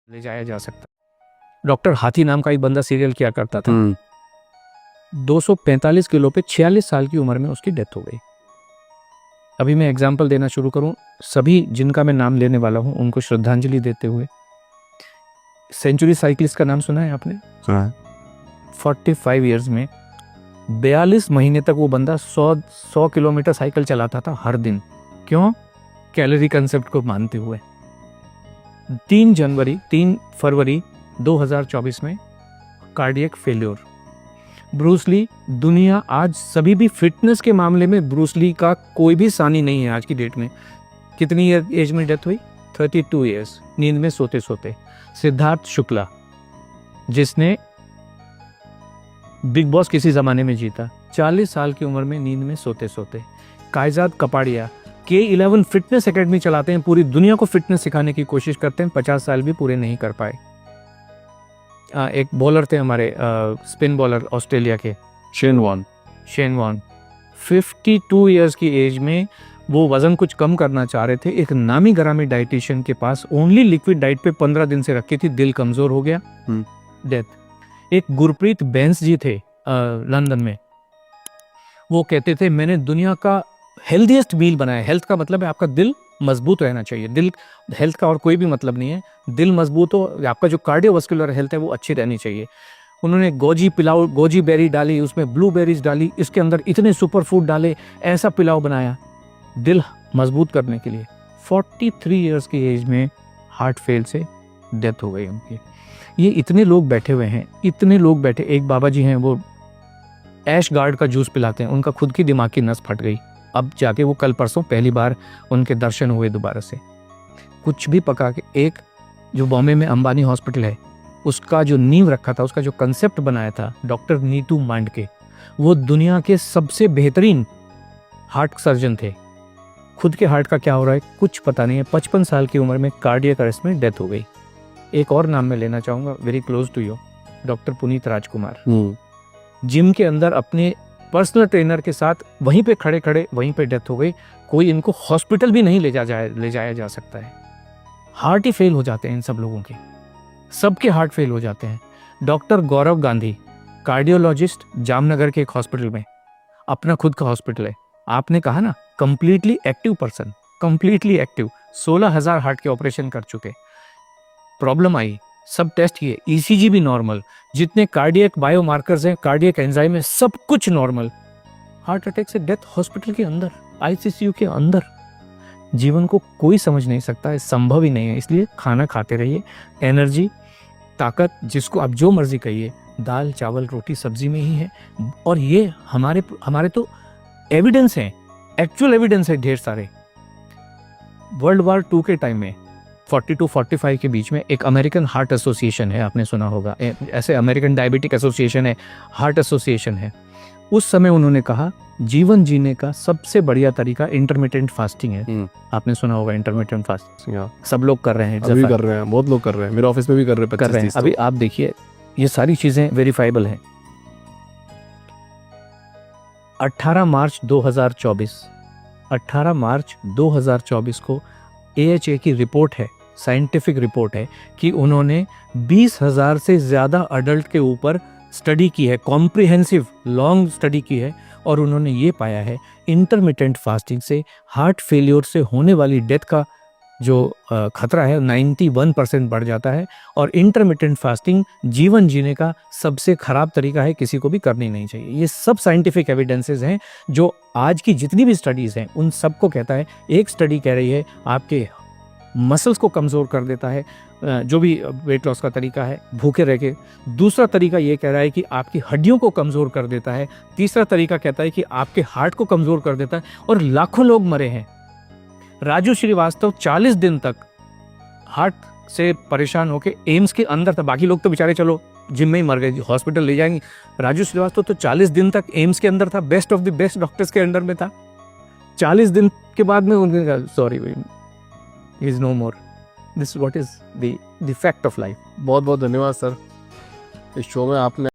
ले जाया जा सकता। डॉक्टर हाथी नाम का एक बंदा सीरियल किया करता था। 245 किलो पे 46 साल की उम्र में उसकी डेथ हो गई। अभी मैं एग्जाम्पल देना शुरू करूं, सभी जिनका मैं नाम लेने वाला हूं उनको श्रद्धांजलि देते हुए। सेंचुरी साइकिलिस्ट का नाम सुना है आपने? सुना है। 45 इयर्स में 42 महीने तक वो बंदा 100 किलोमीटर साइकिल चलाता था हर दिन। क्यों? कैलोरी कंसेप्ट को मानते हुए। 3 फरवरी 2024 में कार्डियक फेल्योर। ब्रूस ली, दुनिया आज सभी भी फिटनेस के मामले में ब्रूस ली का कोई भी सानी नहीं है आज की डेट में। कितनी एज में डेथ हुई? 32 इयर्स, नींद में सोते सोते। सिद्धार्थ शुक्ला, जिसने बिग बॉस किसी जमाने में जीता, 40 साल की उम्र में नींद में सोते सोते। कायजाद कपाड़िया K11 फिटनेस एकेडमी चलाते हैं, पूरी दुनिया को फिटनेस सिखाने की कोशिश करते हैं, 50 साल भी पूरे नहीं कर पाए। एक बॉलर थे हमारे, स्पिन बॉलर ऑस्ट्रेलिया के, शेन वॉन 52 इयर्स की एज में वो वजन कुछ कम करना चाह रहे थे। एक नामी गरामी डाइटिशियन के पास ओनली लिक्विड डाइट पे 15 दिन से रखी थी, दिल कमजोर हो गया, डेथ। एक गुरप्रीत बैंस जी थे लंदन में, वो कहते थे मैंने दुनिया का हेल्दीएस्ट मील बनाया। हेल्थ का मतलब है आपका दिल मजबूत रहना चाहिए। दिल, हेल्थ का और कोई भी मतलब नहीं है। दिल मजबूत हो, आपका जो कार्डियोवास्कुलर हेल्थ है वो अच्छी रहनी चाहिए। उन्होंने गोजी बेरी डाली, उसमें ब्लूबेरीज डाली, इसके अंदर इतने सुपर फूड डाले, ऐसा पिलाव बनाया दिल मजबूत करने के लिए। 43 इयर्स की एज में हार्ट फेल से डेथ हो गई उनकी। ये इतने लोग बैठे हुए हैं, इतने लोग बैठे। एक बाबा जी हैं, वो ऐश गार्ड का जूस पिलाते हैं, उनका खुद की दिमाग की नस फट गई। अब जाके वो कल परसों पहली बार उनके दर्शन हुए दोबारा से। कुछ भी पका के, एक जो बॉम्बे में अंबानी हॉस्पिटल है, उसका जो नींव रखा था, उसका जो कंसेप्ट बनाया था डॉक्टर नीतू मांडके, वो दुनिया के सबसे बेहतरीन हार्ट सर्जन थे। खुद के हार्ट का क्या हो रहा है कुछ पता नहीं है। 55 साल की उम्र में कार्डियक अरेस्ट में डेथ हो गई। एक और नाम मैं लेना चाहूँगा, very close to you, doctor Puneet Rajkumar. Gym के अंदर अपने पर्सनल ट्रेनर के साथ वहीं पे खड़े खड़े वहीं पे डेथ हो गई। कोई इनको हॉस्पिटल भी नहीं ले जाया जा सकता है। हार्ट ही फेल हो जाते हैं इन सब लोगों के, सबके हार्ट फेल हो जाते हैं। डॉक्टर गौरव गांधी, कार्डियोलॉजिस्ट, जामनगर के एक हॉस्पिटल में, अपना खुद का हॉस्पिटल है। आपने कहा ना completely active person, completely active, 16,000 heart के ऑपरेशन कर चुके। प्रॉब्लम आई, सब टेस्ट किए, ECG भी नॉर्मल, जितने कार्डियक बायोमार्कर्स हैं, कार्डियक एंजाइम है, सब कुछ नॉर्मल। हार्ट अटैक से डेथ हॉस्पिटल के अंदर, ICU के अंदर। जीवन को कोई समझ नहीं सकता है, संभव ही नहीं है। इसलिए खाना खाते रहिए, एनर्जी, ताकत, जिसको आप जो मर्जी कहिए, दाल चावल रोटी सब्जी में ही है। और ये हमारे तो एविडेंस हैं, एक्चुअल एविडेंस है ढेर सारे। वर्ल्ड वॉर 2 के टाइम में 40-45 के बीच में एक अमेरिकन हार्ट एसोसिएशन है, आपने सुना होगा, ऐसे अमेरिकन डायबिटिक एसोसिएशन है, हार्ट एसोसिएशन है। उस समय उन्होंने कहा जीवन जीने का सबसे बढ़िया तरीका इंटरमिटेंट फास्टिंग है। आपने सुना होगा इंटरमिटेंट फास्टिंग, सब लोग कर रहे हैं, अभी कर रहे हैं, बहुत लोग कर रहे हैं, मेरे ऑफिस में भी कर रहे हैं। अभी आप देखिए, ये सारी चीजें वेरीफाइबल हैं। 18 मार्च 2024 को AHA की रिपोर्ट है, साइंटिफिक रिपोर्ट है, कि उन्होंने 20,000 से ज़्यादा अडल्ट के ऊपर स्टडी की है, कॉम्प्रिहेंसिव लॉन्ग स्टडी की है, और उन्होंने ये पाया है इंटरमिटेंट फास्टिंग से हार्ट फेलियर से होने वाली डेथ का जो खतरा है 91% बढ़ जाता है। और इंटरमिटेंट फास्टिंग जीवन जीने का सबसे खराब तरीका है, किसी को भी करनी नहीं चाहिए। ये सब साइंटिफिक एविडेंसेस हैं, जो आज की जितनी भी स्टडीज़ हैं उन सबको कहता है। एक स्टडी कह रही है आपके मसल्स को कमज़ोर कर देता है, जो भी वेट लॉस का तरीका है, भूखे रह के। दूसरा तरीका ये कह रहा है कि आपकी हड्डियों को कमज़ोर कर देता है। तीसरा तरीका कहता है कि आपके हार्ट को कमज़ोर कर देता है। और लाखों लोग मरे हैं। राजू श्रीवास्तव 40 दिन तक हार्ट से परेशान होकर एम्स के अंदर था। बाकी लोग तो बेचारे चलो जिम में ही मर गए, हॉस्पिटल ले जाएंगे। राजू श्रीवास्तव तो 40 दिन तक एम्स के अंदर था, best of the best doctors के अंडर में था। 40 दिन के बाद में उन्होंने कहा sorry, he is no more. This what is the fact of life. बहुत बहुत धन्यवाद सर, इस शो में आपने